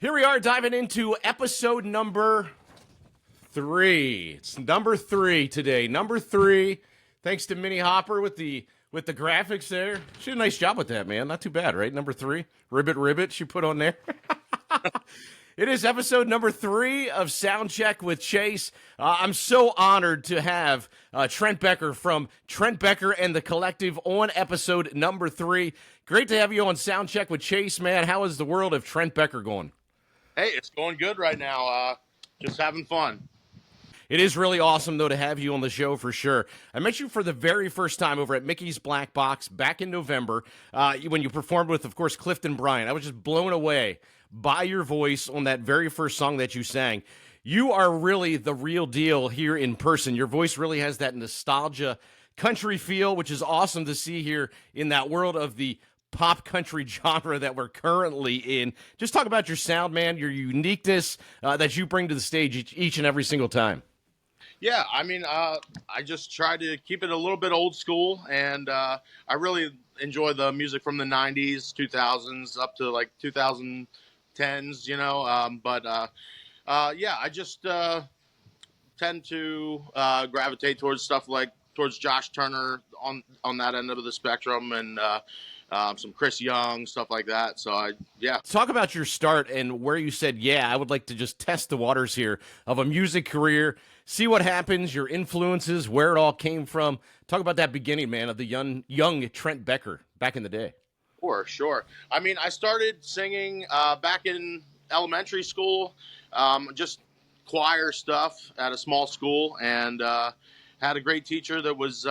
Here we are diving into episode number 3. It's number 3 today. Number 3. Thanks to Minnie Hopper with the graphics there. She did a nice job with that, man. Not too bad, right? Number 3. Ribbit she put on there. It is episode number 3 of Soundcheck with Chase. I'm so honored to have Trent Becker from Trent Becker and the Collective on episode number 3. Great to have you on Soundcheck with Chase, man. How is the world of Trent Becker going? Hey, it's going good right now. Just having fun. It is really awesome, though, to have you on the show for sure. I met you for the very first time over at Mickey's Black Box back in November when you performed with, of course, Clifton Bryant. I was just blown away by your voice on that very first song that you sang. You are really the real deal here in person. Your voice really has that nostalgia country feel, which is awesome to see here in that world of the pop country genre that we're currently in. Just talk about your sound, man, your uniqueness that you bring to the stage each and every single time. Yeah, I mean, I just try to keep it a little bit old school, and I really enjoy the music from the 90s, 2000s, up to like 2010s, you know. Yeah, I just tend to gravitate towards stuff like towards Josh Turner on that end of the spectrum, and some Chris Young, stuff like that. So yeah. Talk about your start and where you said, yeah, I would like to just test the waters here of a music career, see what happens, your influences, where it all came from. Talk about that beginning, man, of the young Trent Becker back in the day. Sure. I mean, I started singing back in elementary school, just choir stuff at a small school, and had a great teacher that was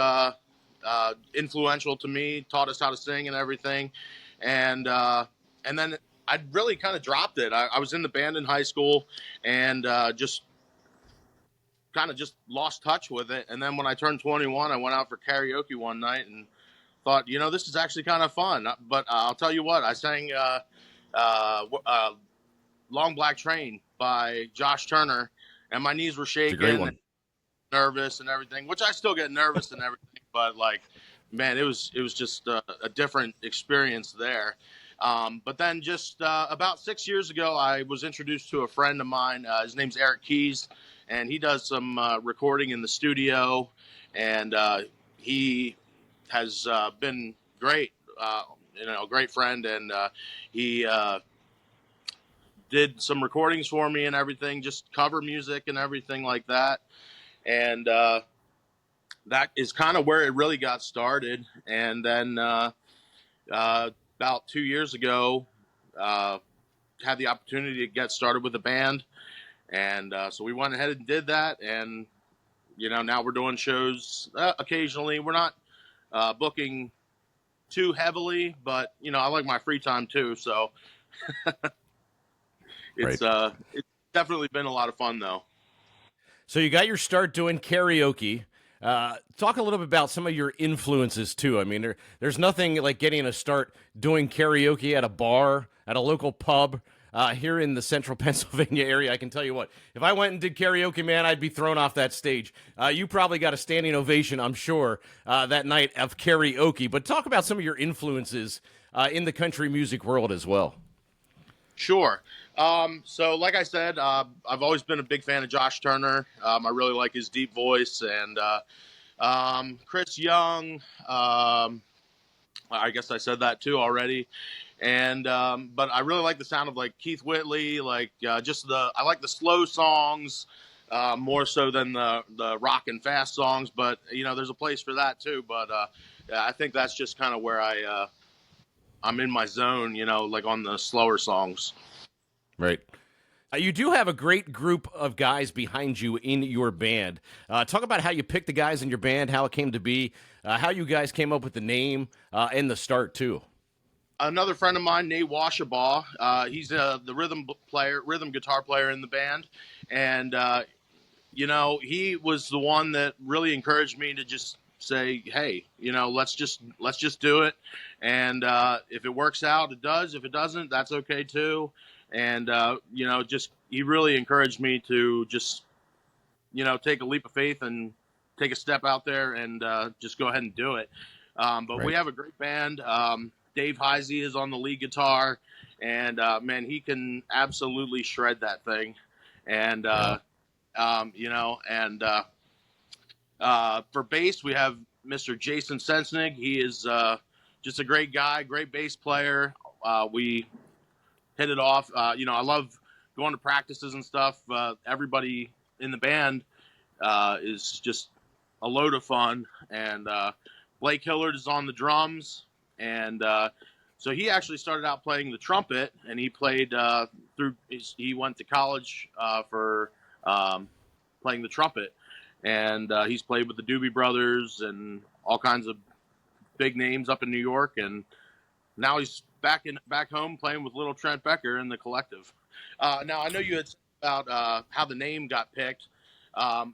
influential to me, taught us how to sing and everything. And then I really kind of dropped it. I was in the band in high school, and just lost touch with it. And then when I turned 21, I went out for karaoke one night and thought, this is actually kind of fun. But I'll tell you what, I sang Long Black Train by Josh Turner, and my knees were shaking and nervous and everything, which I still get nervous and everything. But like, man, it was just a different experience there. But then just about 6 years ago, I was introduced to a friend of mine. His name's Eric Keys, and he does some recording in the studio, and he has been great, great friend, and he did some recordings for me and everything, just cover music and everything like that. And that is kind of where it really got started. And then about 2 years ago, had the opportunity to get started with a band. And so we went ahead and did that. And, now we're doing shows occasionally. We're not booking too heavily, but, I like my free time too. So it's definitely been a lot of fun, though. So you got your start doing karaoke. Talk a little bit about some of your influences, too. I mean, there's nothing like getting a start doing karaoke at a bar, at a local pub here in the central Pennsylvania area. I can tell you what, if I went and did karaoke, man, I'd be thrown off that stage. You probably got a standing ovation, I'm sure, that night of karaoke. But talk about some of your influences in the country music world as well. Sure. So like I said, I've always been a big fan of Josh Turner. I really like his deep voice, and Chris Young. I guess I said that too already. And but I really like the sound of like Keith Whitley, like I like the slow songs more so than the rock and fast songs. But there's a place for that too. But I think that's just kind of where I'm in my zone, like on the slower songs. Right. You do have a great group of guys behind you in your band. Talk about how you picked the guys in your band, how it came to be, how you guys came up with the name and the start, too. Another friend of mine, Nate Washabaugh, he's the rhythm guitar player in the band. And, he was the one that really encouraged me to just say, hey, let's just do it. And if it works out, it does. If it doesn't, that's okay, too. And, he really encouraged me to just, take a leap of faith and take a step out there and just go ahead and do it. But We have a great band. Dave Heisey is on the lead guitar, and man, he can absolutely shred that thing. And Yeah. you know, and for bass, we have Mr. Jason Sensnig. He is just a great guy, great bass player. We hit it off. You know, I love going to practices and stuff. Everybody in the band is just a load of fun. And Blake Hillard is on the drums. And so he actually started out playing the trumpet, and he played he went to college for playing the trumpet. And he's played with the Doobie Brothers and all kinds of big names up in New York. And now he's back home playing with little Trent Becker in the collective. Now I know you had said about how the name got picked.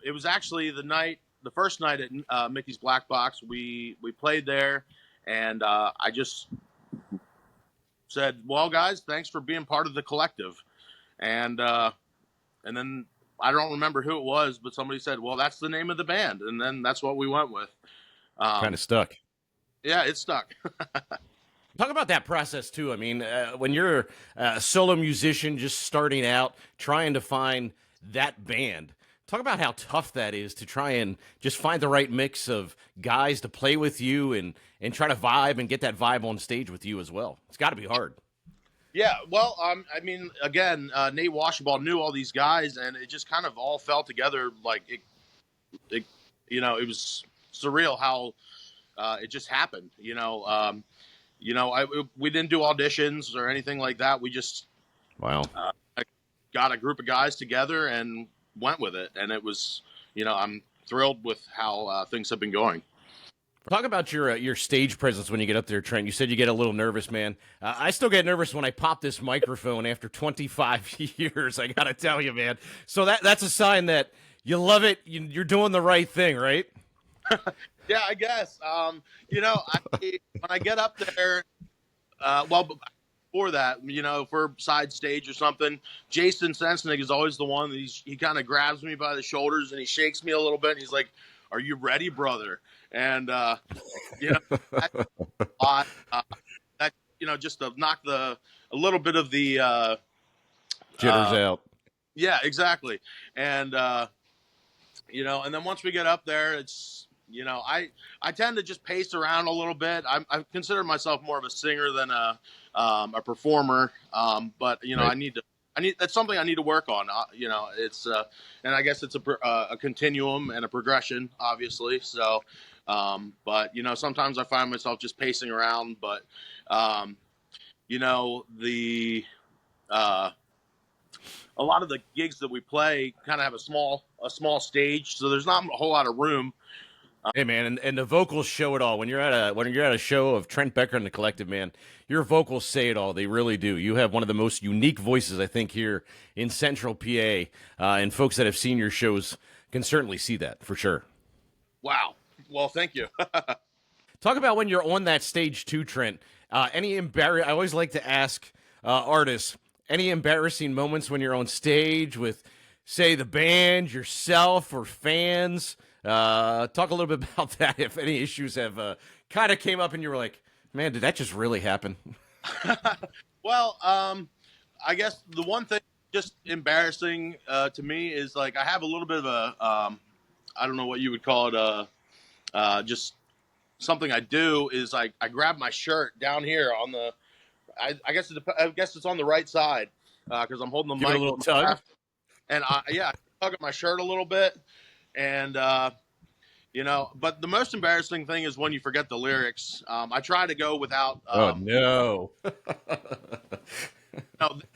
It was actually the first night at Mickey's Black Box. We played there, and I just said, "Well, guys, thanks for being part of the collective." And then I don't remember who it was, but somebody said, "Well, that's the name of the band," and then that's what we went with. Kind of stuck. Yeah, it stuck. Talk about that process too. I mean, when you're a solo musician just starting out, trying to find that band, talk about how tough that is to try and just find the right mix of guys to play with you and try to vibe and get that vibe on stage with you as well. It's got to be hard. Yeah, well, I mean, again, Nate Washaball knew all these guys, and it just kind of all fell together. Like it you know, it was surreal how it just happened. We didn't do auditions or anything like that. We just Wow. got a group of guys together and went with it, and it was, I'm thrilled with how things have been going. Talk about your stage presence when you get up there, Trent. You said you get a little nervous, man. I still get nervous when I pop this microphone after 25 years. I gotta tell you, man. So that's a sign that you love it. You're doing the right thing, right? Yeah, I guess. When I get up there, before that, for side stage or something, Jason Sensnig is always the one that he kind of grabs me by the shoulders and he shakes me a little bit. And he's like, "Are you ready, brother?" And that's a lot. That just to knock a little bit of the Jitters out. Yeah, exactly. And and then once we get up there, it's I tend to just pace around a little bit. I consider myself more of a singer than a performer. But Right. I need that's something I need to work on. It's and I guess it's a continuum and a progression, obviously. So, but sometimes I find myself just pacing around. But the a lot of the gigs that we play kind of have a small stage, so there's not a whole lot of room. Hey man, and the vocals show it all. When you're at a show of Trent Becker and the Collective, man, your vocals say it all. They really do. You have one of the most unique voices I think here in Central PA, and folks that have seen your shows can certainly see that for sure. Wow. Well, thank you. Talk about when you're on that stage too, Trent. I always like to ask artists any embarrassing moments when you're on stage with, say, the band, yourself, or fans. Talk a little bit about that. If any issues have kind of came up and you were like, man, did that just really happen? Well, I guess the one thing just embarrassing to me is like I have a little bit of a I don't know what you would call it, just something I do is I grab my shirt down here on the I guess it's on the right side because I'm holding the Give it mic a little with my tug. left, and I tug at my shirt a little bit, and but the most embarrassing thing is when you forget the lyrics. I try to go without. Oh no!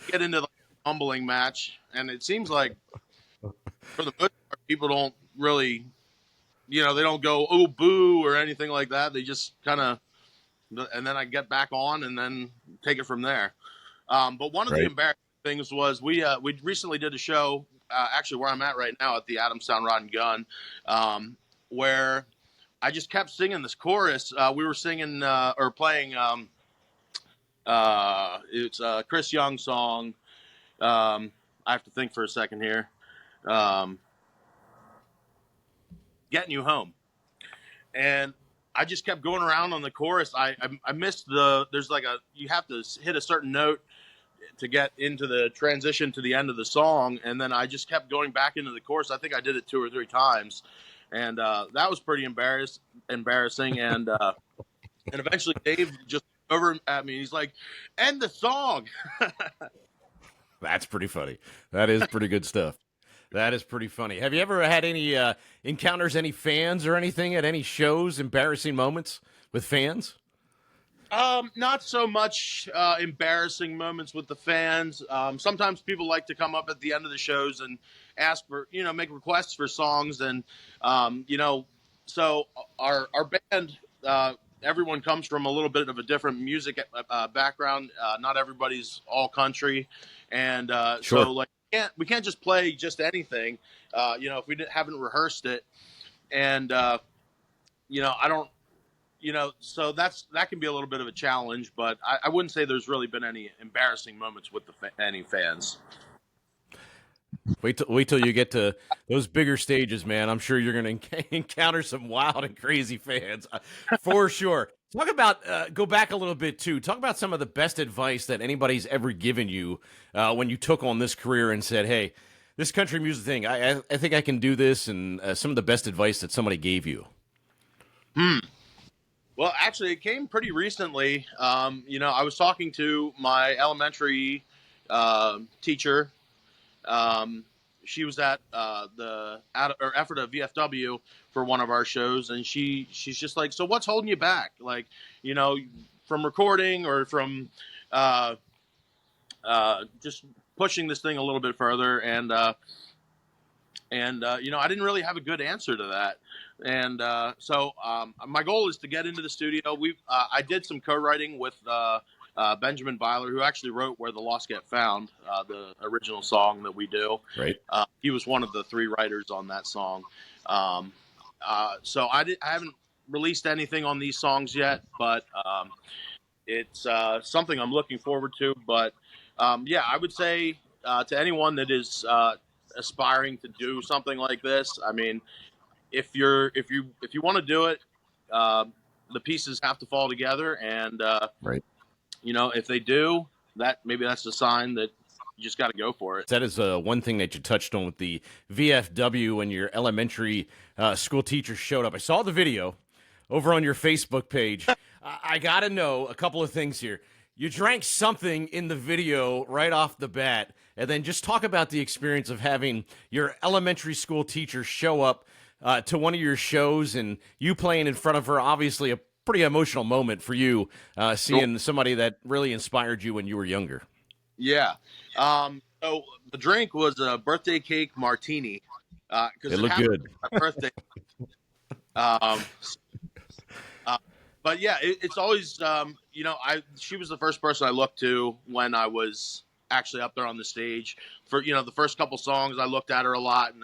Get into the humbling match, and it seems like for the most part, people don't really, they don't go "oh boo" or anything like that. They just kind of, and then I get back on and then take it from there. But one of the embarrassing things was we recently did a show, actually where I'm at right now at the Adamstown Rod and Gun, where I just kept singing this chorus. We were singing or playing. It's a Chris Young song. I have to think for a second here. Getting You Home. And I just kept going around on the chorus. I missed there's like you have to hit a certain note to get into the transition to the end of the song, and then I just kept going back into the chorus. I think I did it 2 or 3 times, and that was pretty embarrassing. And eventually Dave just over at me. He's like, "End the song." That's pretty funny. That is pretty good stuff. That is pretty funny. Have you ever had any encounters, any fans or anything at any shows, embarrassing moments with fans? Not so much embarrassing moments with the fans. Sometimes people like to come up at the end of the shows and ask for, make requests for songs, and so our band. Everyone comes from a little bit of a different music background. Not everybody's all country, and Sure. so like we can't just play just anything. If we haven't rehearsed it, and I don't. So that can be a little bit of a challenge, but I wouldn't say there's really been any embarrassing moments with any fans. Wait till you get to those bigger stages, man. I'm sure you're going to encounter some wild and crazy fans, for sure. Talk about go back a little bit too. Talk about some of the best advice that anybody's ever given you when you took on this career and said, "Hey, this country music thing, I think I can do this," and some of the best advice that somebody gave you. Well, actually, it came pretty recently. I was talking to my elementary teacher. She was at the effort of VFW for one of our shows, and she's just like, "So what's holding you back? Like, from recording or from just pushing this thing a little bit further?" And I didn't really have a good answer to that. And so my goal is to get into the studio. I did some co-writing with Benjamin Byler, who actually wrote "Where the Lost Get Found," the original song that we do. Right. He was one of the 3 writers on that song. So I haven't released anything on these songs yet, but it's something I'm looking forward to. But I would say to anyone that is aspiring to do something like this, I mean, if you want to do it, the pieces have to fall together, and Right. if they do, maybe that's a sign that you just got to go for it. That is one thing that you touched on with the VFW when your elementary school teacher showed up. I saw the video over on your Facebook page. I got to know a couple of things here. You drank something in the video right off the bat, and then just talk about the experience of having your elementary school teacher show up to one of your shows and you playing in front of her. Obviously, a pretty emotional moment for you, seeing somebody that really inspired you when you were younger. Yeah. So the drink was a birthday cake martini. Because it looked good. My birthday. But yeah, it's always, she was the first person I looked to when I was actually up there on the stage. For the first couple songs, I looked at her a lot,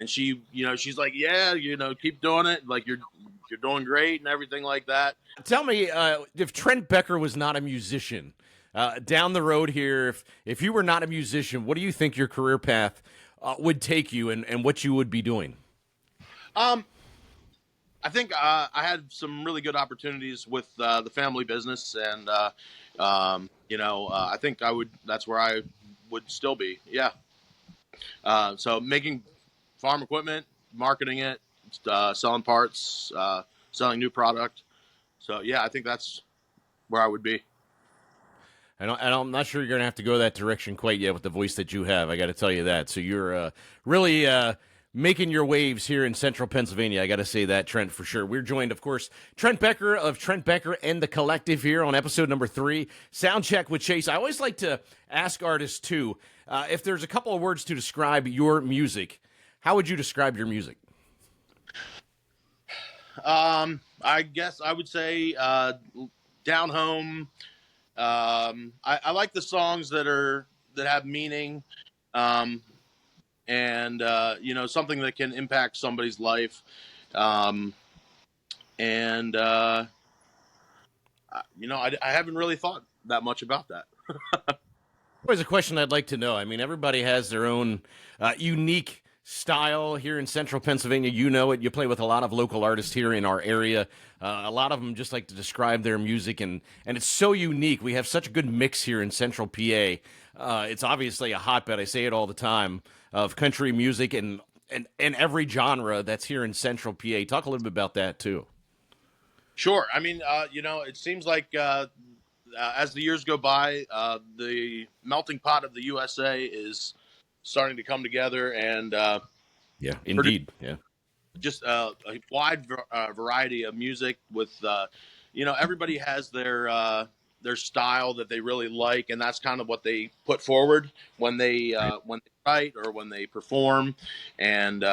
and she, she's like, "Yeah, keep doing it. Like you're doing great and everything like that." Tell me, if Trent Becker was not a musician, down the road here, if you were not a musician, what do you think your career path would take you, and what you would be doing? I think I had some really good opportunities with the family business, and I think that's where I would still be. Yeah. So making farm equipment, marketing it, selling parts, selling new product. So yeah, I think that's where I would be. And I'm not sure you're going to have to go that direction quite yet with the voice that you have. I got to tell you that. So you're really making your waves here in central Pennsylvania. I got to say that, Trent, for sure. We're joined, of course, Trent Becker of Trent Becker and the Collective here on episode number 3, Sound Check with Chase. I always like to ask artists, too, if there's a couple of words to describe your music, how would you describe your music? I guess I would say down home. I like the songs that have meaning, and something that can impact somebody's life, and I haven't really thought that much about that. Always a question I'd like to know. I mean, everybody has their own unique style here in central Pennsylvania. You know it. You play with a lot of local artists here in our area. A lot of them just like to describe their music, and it's so unique. We have such a good mix here in central PA. It's obviously a hotbed. I say it all the time of country music and every genre that's here in central PA. Talk a little bit about that too. Sure. I mean, it seems like as the years go by, the melting pot of the USA is starting to come together and Yeah, produce indeed. Yeah. just a wide variety of music with, everybody has their style that they really like, and that's kind of what they put forward when they write or when they perform, and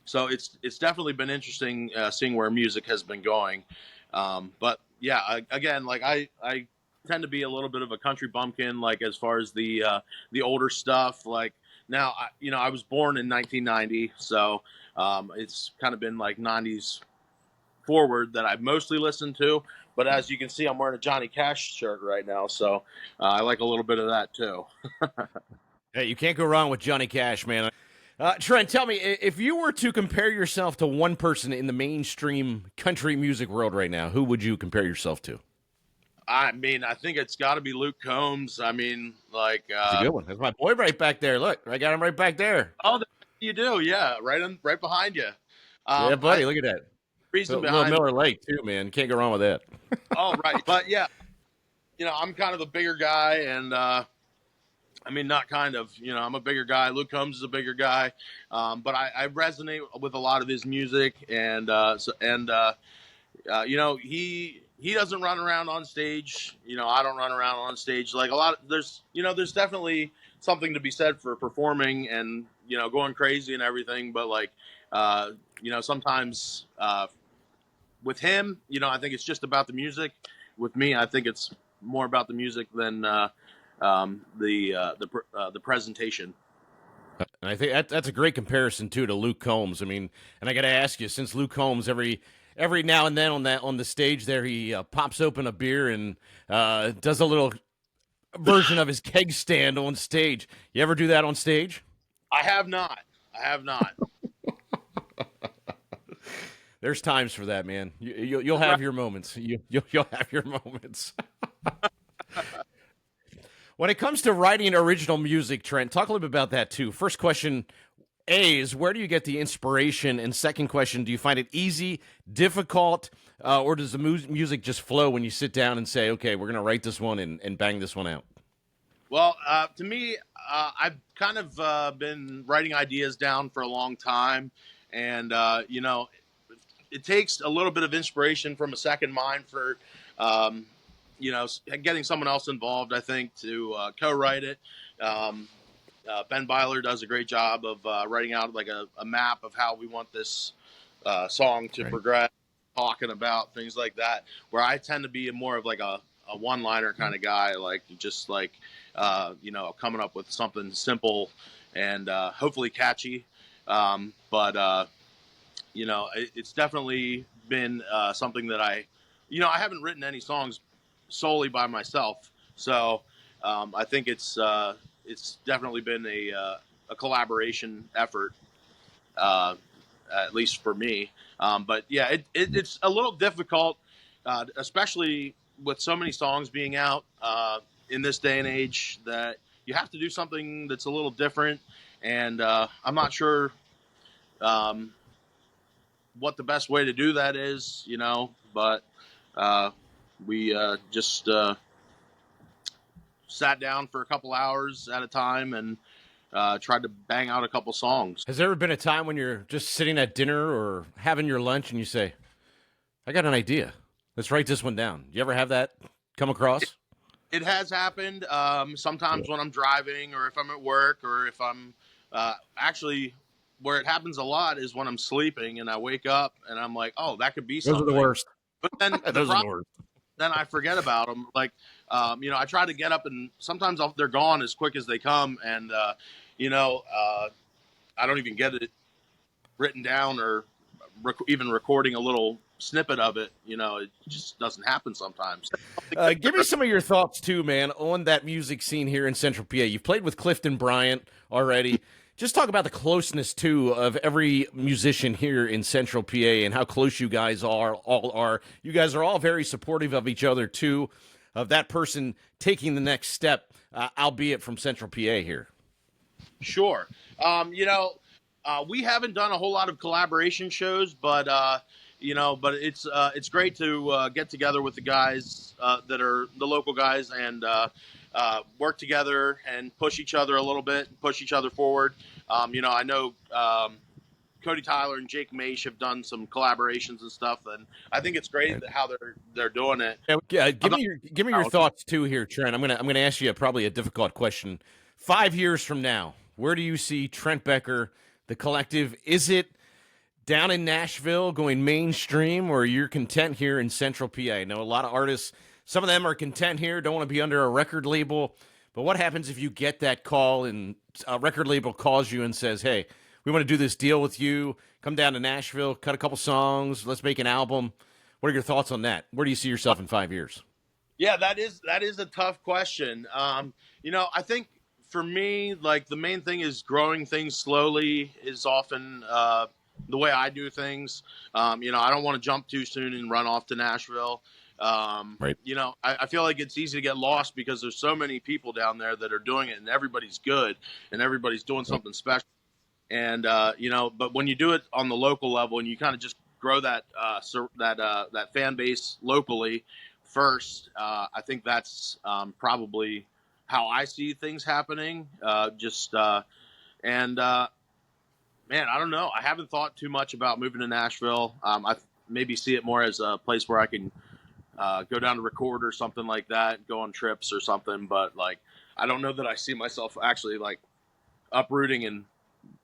so it's definitely been interesting seeing where music has been going. But yeah, again, like I tend to be a little bit of a country bumpkin, like as far as the older stuff. Like now, I was born in 1990, so it's kind of been like 90s forward that I've mostly listened to. But as you can see, I'm wearing a Johnny Cash shirt right now, so I like a little bit of that too. Hey, you can't go wrong with Johnny Cash, man. Trent, tell me, if you were to compare yourself to one person in the mainstream country music world right now, who would you compare yourself to? I mean, I think it's got to be Luke Combs. I mean, like, It's a good one. That's my boy right back there. Look, I got him right back there. oh, you do, yeah, right behind you. Yeah, I buddy, look at that. reason Little behind, Miller Lake, too, man. Can't go wrong with that. oh, right, but yeah, I'm kind of a bigger guy, and I mean, not kind of, I'm a bigger guy. Luke Combs is a bigger guy, but I resonate with a lot of his music, and he doesn't run around on stage. I don't run around on stage like a lot. There's definitely something to be said for performing and going crazy and everything. But like, sometimes with him, I think it's just about the music. With me, I think it's more about the music than the presentation. And I think that's a great comparison too to Luke Combs. I mean, and I got to ask you, since Luke Combs every now and then on the stage there, he pops open a beer and does a little version of his keg stand on stage. You ever do that on stage? I have not. There's times for that, man. You'll have your moments. You'll have your moments. When it comes to writing original music, Trent, talk a little bit about that too. First question, A, is where do you get the inspiration? And second question, do you find it easy, difficult, or does the music just flow when you sit down and say, okay, we're going to write this one and bang this one out? Well, to me, I've kind of been writing ideas down for a long time. And, it takes a little bit of inspiration from a second mind for, getting someone else involved, I think, to co-write it. Ben Byler does a great job of writing out like a map of how we want this song to progress, talking about things like that, where I tend to be more of like a one-liner kind of guy, like just like, coming up with something simple and hopefully catchy. It's definitely been something that I haven't written any songs solely by myself. So I think it's definitely been a collaboration effort, at least for me. But yeah, it's a little difficult, especially with so many songs being out in this day and age, that you have to do something that's a little different. And I'm not sure what the best way to do that is, but we just sat down for a couple hours at a time and tried to bang out a couple songs. Has there ever been a time when you're just sitting at dinner or having your lunch and you say, I got an idea. Let's write this one down. You ever have that come across? It has happened sometimes when I'm driving or if I'm at work or if I'm actually where it happens a lot is when I'm sleeping and I wake up and I'm like, oh, that could be something. Those are the worst. But then Those are the worst. Then I forget about them. Like, I try to get up and sometimes they're gone as quick as they come. And, I don't even get it written down or even recording a little snippet of it. It just doesn't happen sometimes. Give me some of your thoughts too, man, on that music scene here in Central PA. You've played with Clifton Bryant already. Just talk about the closeness too of every musician here in Central PA and how close you guys all are. You guys are all very supportive of each other too, of that person taking the next step, albeit from Central PA here. Sure. We haven't done a whole lot of collaboration shows, but but it's great to get together with the guys that are the local guys and work together and push each other a little bit, push each other forward. I know Cody Tyler and Jake Maish have done some collaborations and stuff, and I think it's great how they're doing it. Yeah, give me your thoughts too here, Trent. I'm gonna ask you probably a difficult question. 5 years from now, where do you see Trent Becker, the collective? Is it down in Nashville going mainstream, or you're content here in Central PA? I know a lot of artists, some of them are content here, don't want to be under a record label. But what happens if you get that call and a record label calls you and says, hey, we want to do this deal with you, come down to Nashville, cut a couple songs, let's make an album. What are your thoughts on that? Where do you see yourself in 5 years? Yeah, that is a tough question. I think for me, like the main thing is growing things slowly is often the way I do things. I don't want to jump too soon and run off to Nashville. Right. I feel like it's easy to get lost because there's so many people down there that are doing it and everybody's good and everybody's doing something special. And, but when you do it on the local level and you kind of just grow that fan base locally first, I think that's probably how I see things happening. Man, I don't know. I haven't thought too much about moving to Nashville. I maybe see it more as a place where I can go down to record or something like that, go on trips or something. But like, I don't know that I see myself actually like uprooting and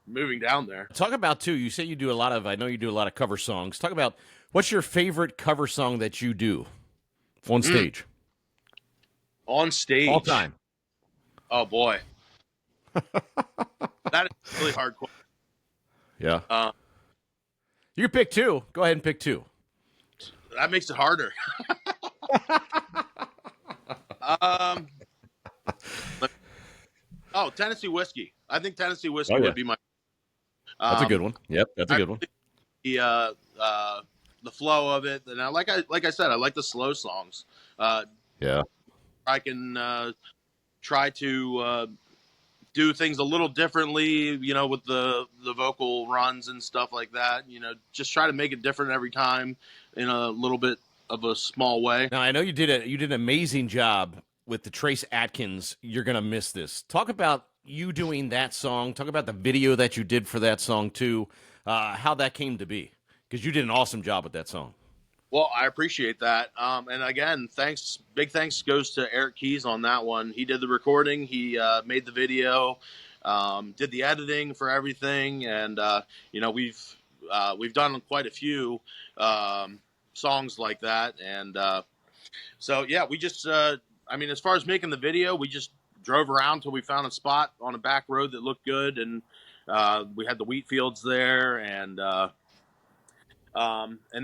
moving down there. Talk about too. You say you do I know you do a lot of cover songs. Talk about what's your favorite cover song that you do on stage? On stage, all time. Oh boy, that is a really hard question. Yeah. You can pick two. Go ahead and pick two. That makes it harder. Tennessee Whiskey. I think Tennessee Whiskey would be my. That's a good one. Yep, that's a good one. The flow of it, and like I said, I like the slow songs. Yeah. I can try to do things a little differently, with the vocal runs and stuff like that. Just try to make it different every time in a little bit of a small way. Now, I know you did an amazing job with the Trace Atkins, You're Gonna Miss This. Talk about you doing that song. Talk about the video that you did for that song too, how that came to be, because you did an awesome job with that song. Well, I appreciate that. And again, big thanks goes to Eric Keys on that one. He did the recording. He made the video, did the editing for everything. And, we've done quite a few songs like that. And so, yeah, we just, as far as making the video, we just drove around till we found a spot on a back road that looked good. And we had the wheat fields there. And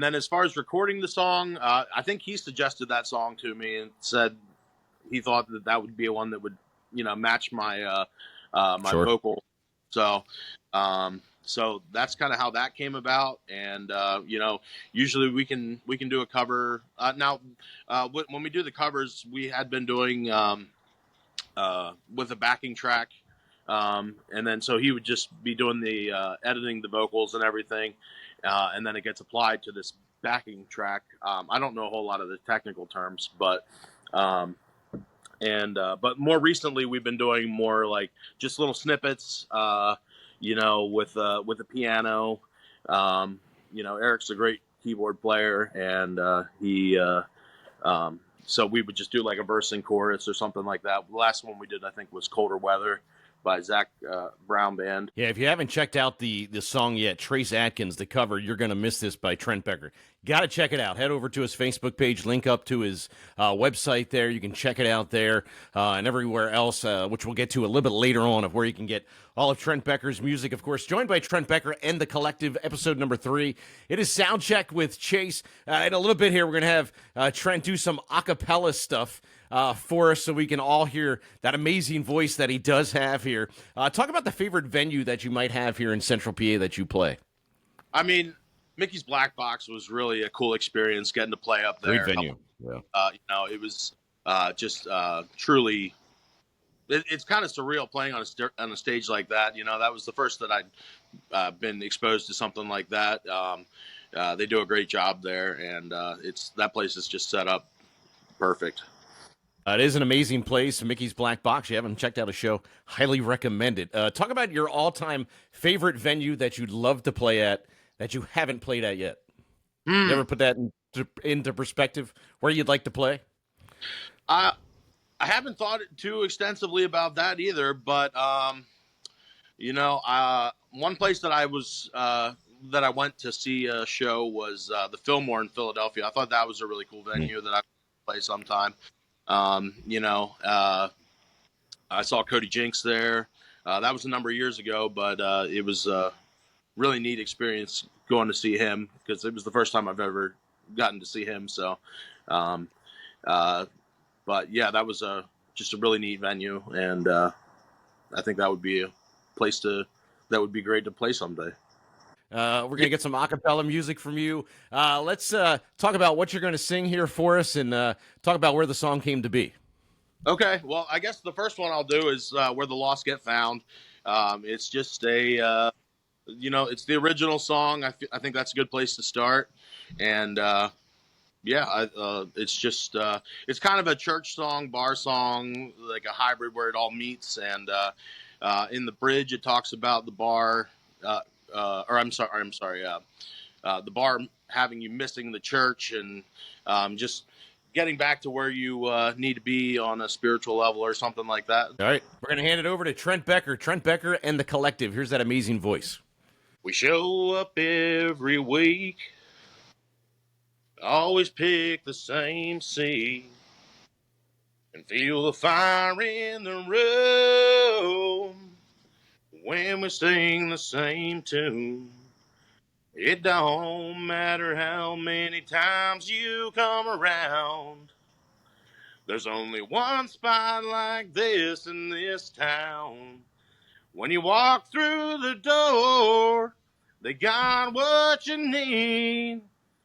then as far as recording the song, I think he suggested that song to me and said he thought that would be one that would, match my Sure. vocal. So that's kind of how that came about. And, usually we can do a cover. Now, when we do the covers, we had been doing with a backing track. And then so he would just be doing the editing the vocals and everything. And then it gets applied to this backing track. I don't know a whole lot of the technical terms, but more recently we've been doing more like just little snippets, with the piano. Eric's a great keyboard player, and so we would just do like a verse and chorus or something like that. The last one we did, I think, was Colder Weather by Zach Brown Band. Yeah, if you haven't checked out the song yet, Trace Atkins, the cover, You're Gonna Miss This by Trent Becker. Got to check it out. Head over to his Facebook page, link up to his website there. You can check it out there and everywhere else, which we'll get to a little bit later on, of where you can get all of Trent Becker's music. Of course, joined by Trent Becker and the Collective, episode number 3. It is Soundcheck with Chase. In a little bit here, we're going to have Trent do some a cappella stuff. for us so we can all hear that amazing voice that he does have here. Talk about the favorite venue that you might have here in Central PA that you play. I mean, Mickey's Black Box was really a cool experience getting to play up Great there. venue. Yeah. It was just truly. It's kind of surreal playing on a stage like that. That was the first that I'd been exposed to something like that. They do a great job there, and that place is just set up perfect. It is an amazing place, Mickey's Black Box. You haven't checked out a show, highly recommend it. Talk about your all-time favorite venue that you'd love to play at that you haven't played at yet. You ever put that into perspective where you'd like to play? I haven't thought too extensively about that either, but one place that I went to see a show was the Fillmore in Philadelphia. I thought that was a really cool venue that I would play sometime. I saw Cody Jinks there. That was a number of years ago, but it was a really neat experience going to see him because it was the first time I've ever gotten to see him. So, but yeah, that was just a really neat venue, and I think that would be a place that would be great to play someday. We're going to get some acapella music from you. Let's talk about what you're going to sing here for us and talk about where the song came to be. Okay, well, I guess the first one I'll do is Where the Lost Get Found. It's just it's the original song. I think that's a good place to start. And it's just it's kind of a church song, bar song, like a hybrid where it all meets. And in the bridge, it talks about the bar, the bar having you missing the church and just getting back to where you need to be on a spiritual level or something like that. All right, we're going to hand it over to Trent Becker. Trent Becker and the Collective. Here's that amazing voice. We show up every week, always pick the same seat, and feel the fire in the room when we sing the same tune. It don't matter how many times you come around. There's only one spot like this in this town. When you walk through the door, they got what you need.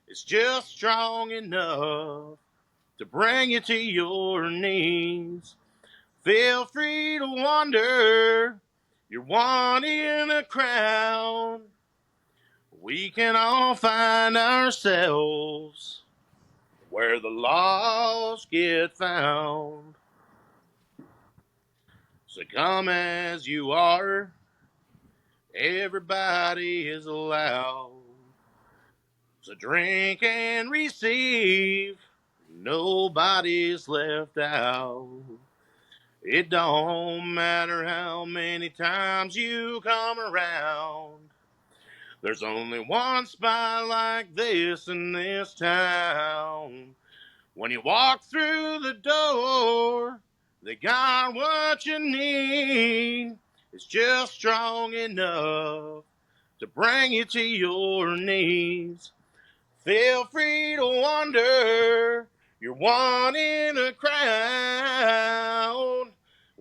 It's just strong enough to bring you to your knees. Feel free to wander. You're one in a crowd. We can all find ourselves where the lost get found. So come as you are, everybody is allowed. So drink and receive, nobody's left out. It don't matter how many times you come around. There's only one spot like this in this town. When you walk through the door, they got what you need. It's just strong enough to bring you to your knees. Feel free to wander. You're one in a crowd.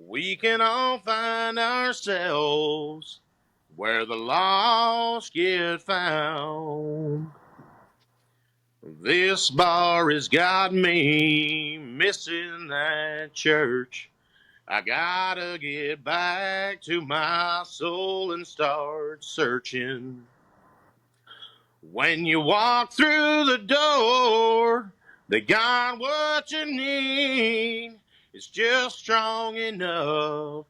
We can all find ourselves where the lost get found. This bar has got me missing that church. I gotta get back to my soul and start searching. When you walk through the door, they got what you need. It's just strong enough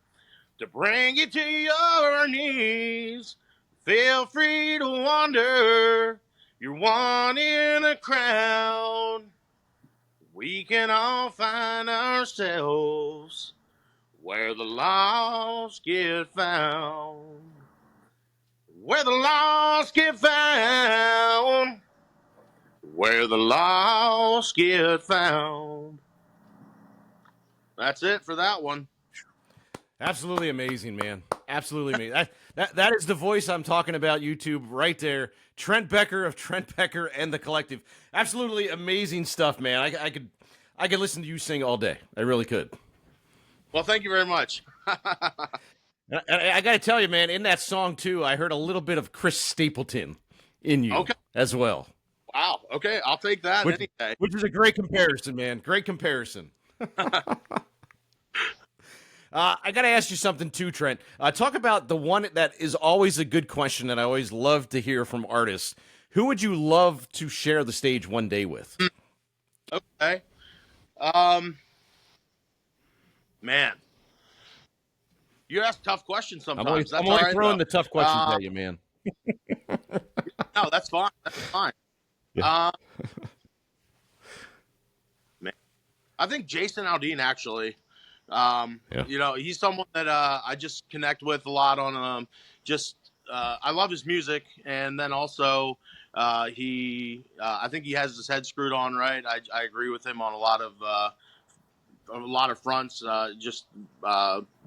to bring you to your knees. Feel free to wander. You're one in a crowd. We can all find ourselves where the lost get found. Where the lost get found. Where the lost get found. That's it for that one. Absolutely amazing, man. Absolutely amazing. That is the voice I'm talking about, YouTube, right there. Trent Becker of Trent Becker and the Collective. Absolutely amazing stuff, man. I could listen to you sing all day. I really could. Well, thank you very much. I got to tell you, man, in that song too, I heard a little bit of Chris Stapleton in you as well. Wow. Okay, I'll take that any day. Which is a great comparison, man. Great comparison. I got to ask you something too, Trent. Talk about the one that is always a good question that I always love to hear from artists. Who would you love to share the stage one day with? Okay. Man, you ask tough questions sometimes. I'm only throwing the tough questions at you, man. No, that's fine. That's fine. Yeah. Man, I think Jason Aldean actually. Yeah. You know, he's someone that I just connect with a lot on. I love his music, and then also I think he has his head screwed on right. I agree with him on a lot of fronts,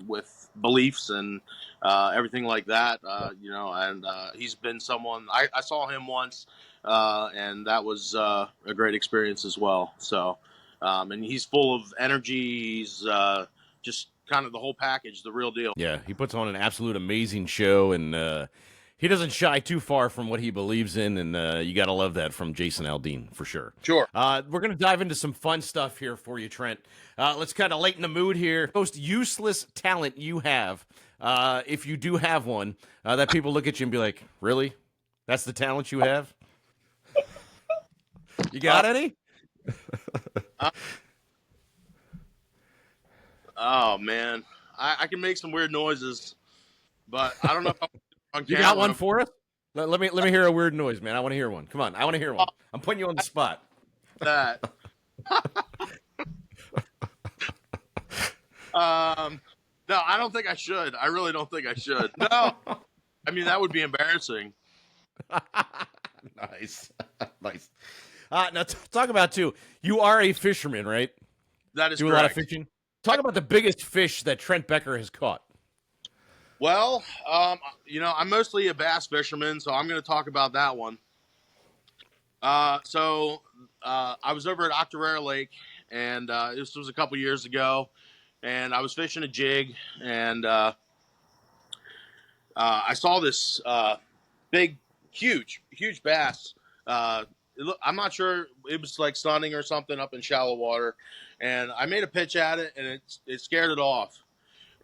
with beliefs and everything like that. And he's been someone I saw him once, and that was a great experience as well. So, and he's full of energy. He's just kind of the whole package, the real deal. Yeah, he puts on an absolute amazing show, and he doesn't shy too far from what he believes in, and you got to love that from Jason Aldean for sure. Sure. We're going to dive into some fun stuff here for you, Trent. Let's kind of lighten the mood here. Most useless talent you have, if you do have one, that people look at you and be like, really? That's the talent you have? You got any? Oh man, I can make some weird noises, but I don't know if I'm on You camera. got one for us? Let me hear a weird noise, man. I want to hear one. Come on, I want to hear one. I'm putting you on the spot. That. No, I don't think I should. I really don't think I should. No, I mean that would be embarrassing. Nice, nice. Now talk about too. You are a fisherman, right? That is do correct. A lot of fishing. Talk about the biggest fish that Trent Becker has caught. Well, I'm mostly a bass fisherman, so I'm going to talk about that one. I was over at Octorara Lake, and this was a couple years ago, and I was fishing a jig, and I saw this big, huge bass. I'm not sure, it was like sunning or something up in shallow water, and I made a pitch at it, and it scared it off.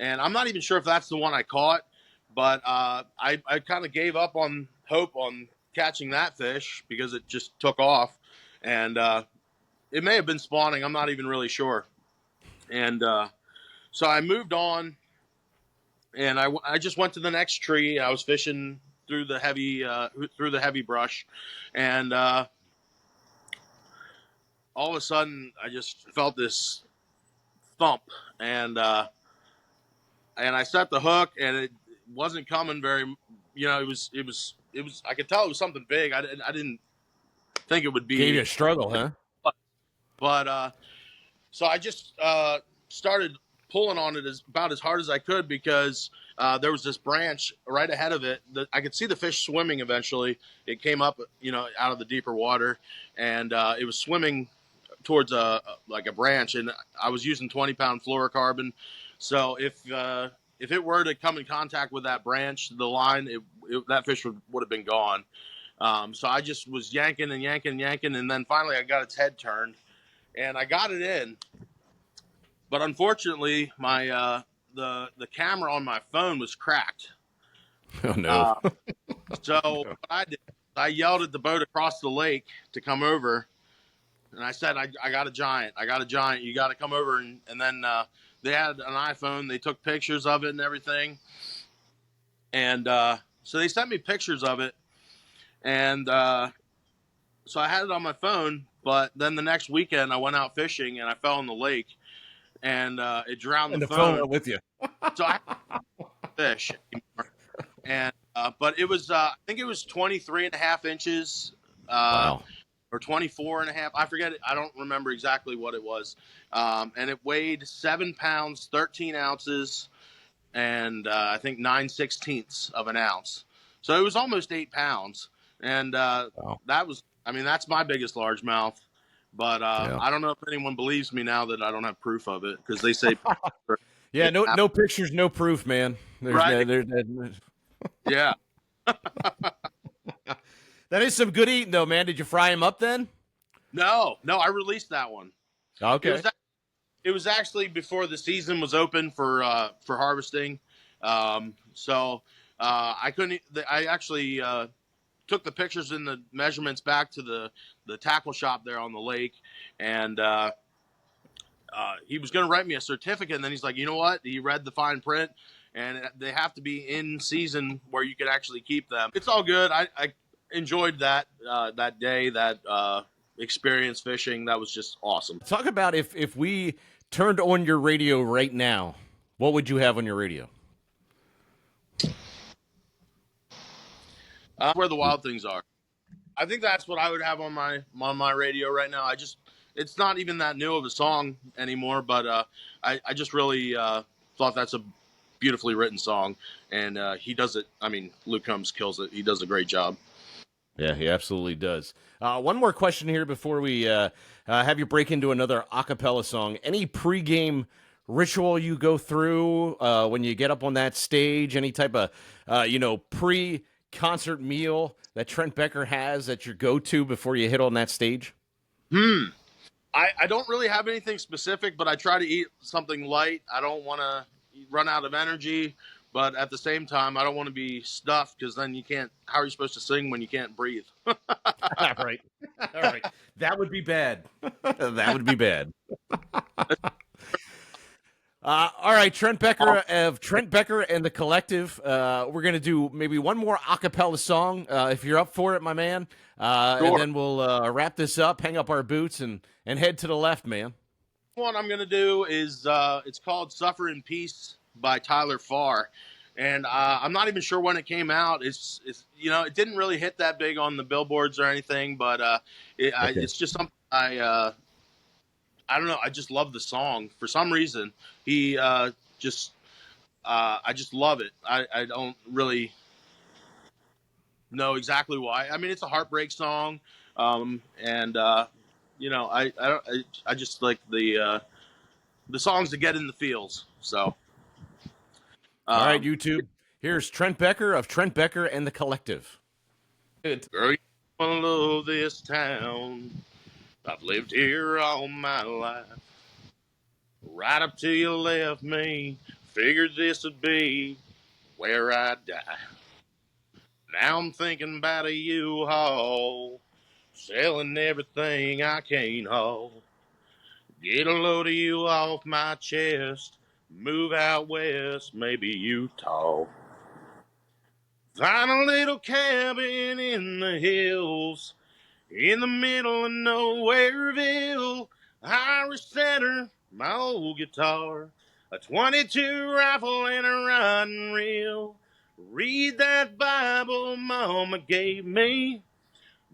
And I'm not even sure if that's the one I caught, but I kind of gave up on hope on catching that fish because it just took off. And it may have been spawning. I'm not even really sure. And so I moved on, and I just went to the next tree. I was fishing through the heavy brush, and all of a sudden I just felt this thump, and I set the hook, and it wasn't coming very. It was. I could tell it was something big. I didn't think it would be. Gave you a struggle, huh? But so I just started pulling on it about as hard as I could, because there was this branch right ahead of it that I could see the fish swimming. Eventually, it came up, out of the deeper water, and it was swimming towards a branch, and I was using 20-pound fluorocarbon. So if it were to come in contact with that branch, the line, that fish would have been gone. So I just was yanking, and then finally I got its head turned, and I got it in. But unfortunately, my the camera on my phone was cracked. Oh no! So what I did, I yelled at the boat across the lake to come over, and I said, I got a giant. You got to come over. And then they had an iPhone. They took pictures of it and everything. And so they sent me pictures of it. And so I had it on my phone. But then the next weekend, I went out fishing, and I fell in the lake. And it drowned the phone. Went with you. So I fish anymore. And but it was I think it was 23 and a half inches. Wow. Or 24 and a half. I forget it. I don't remember exactly what it was. And it weighed 7 pounds, 13 ounces, and I think 9/16 of an ounce. So it was almost 8 pounds. And wow. that's my biggest largemouth. But Yeah. I don't know if anyone believes me now that I don't have proof of it, because they say Yeah, no pictures, no proof, man. There's right. no Yeah. that is some good eating though, man. Did you fry him up then? No, I released that one. It Okay. was it was actually before the season was open for harvesting. So I couldn't. I actually took the pictures and the measurements back to the tackle shop there on the lake, and he was going to write me a certificate. And then he's like, you know what? He read the fine print, and they have to be in season where you can actually keep them. It's all good. I enjoyed that day, that experience fishing. That was just awesome. Talk about if we turned on your radio right now, what would you have on your radio? Where the wild things are. I think that's what I would have on my radio right now. It's not even that new of a song anymore, but I just really thought that's a beautifully written song, and he does it. I mean, Luke Combs kills it. He does a great job. Yeah, he absolutely does. One more question here before we have you break into another a cappella song. Any pregame ritual you go through when you get up on that stage? Any type of, pre-concert meal that Trent Becker has that your go-to before you hit on that stage? I don't really have anything specific, but I try to eat something light. I don't want to run out of energy, but at the same time, I don't want to be stuffed, because then you can't. How are you supposed to sing when you can't breathe? Right. All right. That would be bad. That would be bad. All right, Trent Becker of Trent Becker and the Collective. We're gonna do maybe one more a cappella song, if you're up for it, my man. Sure. And then we'll wrap this up, hang up our boots, and head to the left, man. One I'm gonna do is it's called "Suffer in Peace" by Tyler Farr, and I'm not even sure when it came out. It's it didn't really hit that big on the billboards or anything, but it's just something I don't know. I just love the song for some reason. He just I just love it. I don't really know exactly why. I mean, it's a heartbreak song, and I just like the songs that get in the feels. So, All right, um, YouTube. Here's Trent Becker of Trent Becker and the Collective. Good. girl, you wanna love this town. I've lived here all my life. Right up till you left me, figured this would be where I'd die. Now I'm thinking about a U-Haul, selling everything I can't haul. Get a load of you off my chest, move out west, maybe Utah. Find a little cabin in the hills, in the middle of Nowhereville. Irish setter, my old guitar, a 22 rifle and a riding reel. Read that Bible Mama gave me.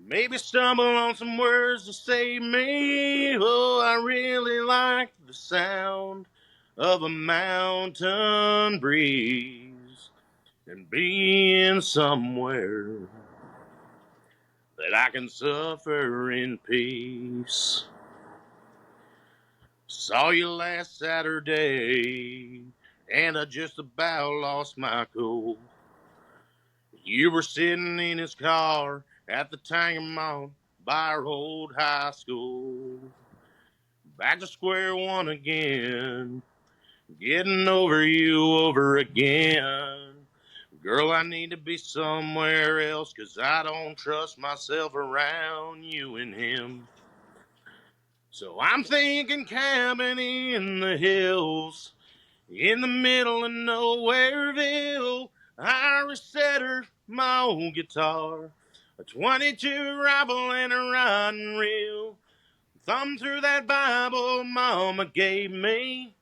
Maybe stumble on some words to save me. Oh, I really like the sound of a mountain breeze and being somewhere that I can suffer in peace. Saw you last Saturday, and I just about lost my cool. You were sitting in his car at the Tangamon by our old high school. Back to square one again, getting over you over again. Girl, I need to be somewhere else, 'cause I don't trust myself around you and him. So I'm thinking cabin in the hills, in the middle of Nowhereville. Irish setter, my old guitar, a 22 rifle and a riding reel. Thumb through that Bible Mama gave me.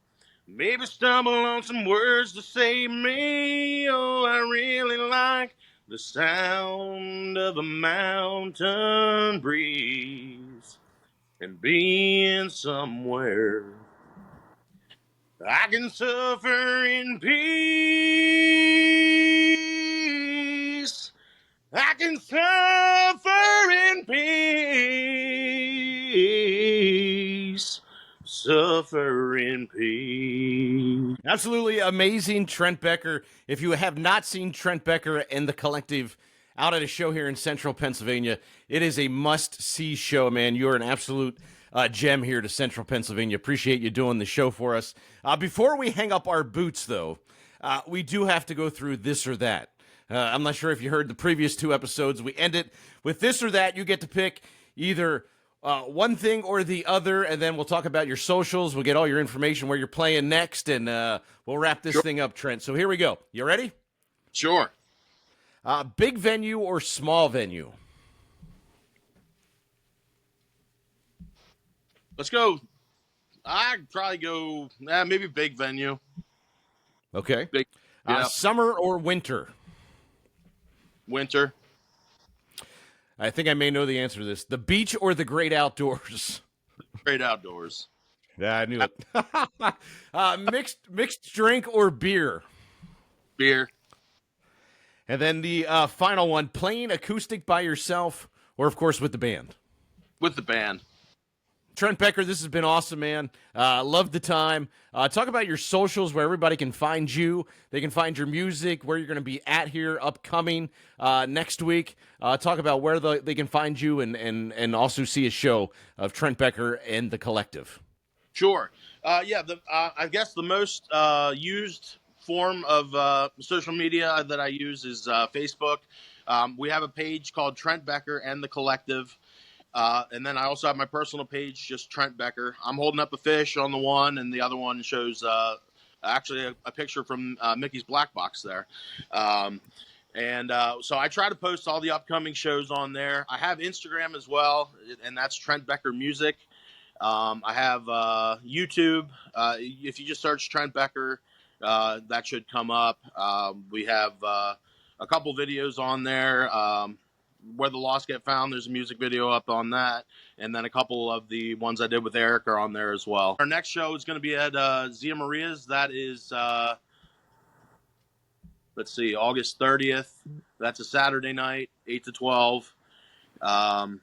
Maybe stumble on some words to save me. Oh, I really like the sound of a mountain breeze and being somewhere I can suffer in peace. I can suffer in peace. suffer in peace. Absolutely amazing, Trent Becker. If you have not seen Trent Becker and the Collective out at a show here in Central Pennsylvania, it is a must-see show, man. You're an absolute gem here to Central Pennsylvania. Appreciate you doing the show for us. Before we hang up our boots, though, we do have to go through this or that. I'm not sure if you heard the previous 2 episodes. We end it with this or that. You get to pick either one thing or the other, and then we'll talk about your socials. We'll get all your information, where you're playing next, and we'll wrap this thing up, Trent. So here we go. You ready? Sure. Big venue or small venue? Let's go. I'd probably go maybe big venue. Okay. Big, yeah. Summer or winter? Winter. I think I may know the answer to this. The beach or the great outdoors? Great outdoors. Yeah, I knew it. Mixed drink or beer? Beer. And then the final one, playing acoustic by yourself or, of course, with the band? With the band. Trent Becker, this has been awesome, man. Love the time. Talk about your socials, where everybody can find you. They can find your music, where you're going to be at here upcoming next week. Talk about where they can find you and also see a show of Trent Becker and the Collective. Sure. I guess the most used form of social media that I use is Facebook. We have a page called Trent Becker and the Collective. And then I also have my personal page, just Trent Becker. I'm holding up a fish on the one, and the other one shows actually a picture from Mickey's Black Box there. So I try to post all the upcoming shows on there. I have Instagram as well, and that's Trent Becker Music. I have YouTube. If you just search Trent Becker, that should come up. We have a couple videos on there. Where the Lost Get Found, there's a music video up on that, and then a couple of the ones I did with Eric are on there as well. Our next show is going to be at Zia Maria's. That is, August 30th. That's a Saturday night, 8 to 12. All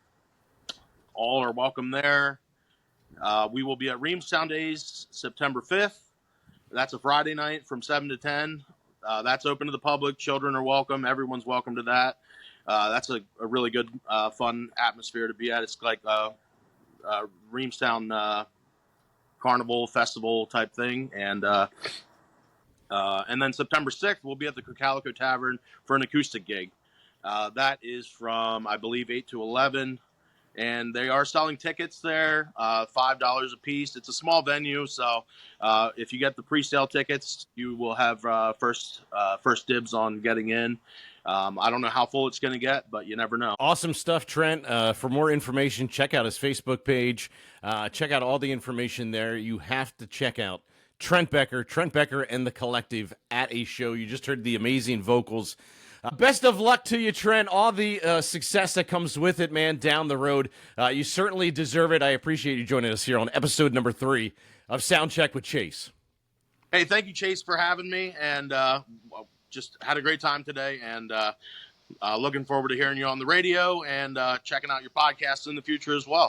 are welcome there. We will be at Reamstown Days September 5th. That's a Friday night from 7 to 10. That's open to the public. Children are welcome. Everyone's welcome to that. That's a really good, fun atmosphere to be at. It's like a Reamstown carnival festival type thing. And then September 6th, we'll be at the Calico Tavern for an acoustic gig. That is from, I believe, 8 to 11. And they are selling tickets there, $5 a piece. It's a small venue, so if you get the pre-sale tickets, you will have first dibs on getting in. I don't know how full it's going to get, but you never know. Awesome stuff, Trent. For more information, check out his Facebook page. Check out all the information there. You have to check out Trent Becker and the Collective at a show. You just heard the amazing vocals. Best of luck to you, Trent. All the success that comes with it, man, down the road. You certainly deserve it. I appreciate you joining us here on episode number 3 of Soundcheck with Chase. Hey, thank you, Chase, for having me, and just had a great time today, and looking forward to hearing you on the radio and checking out your podcast in the future as well.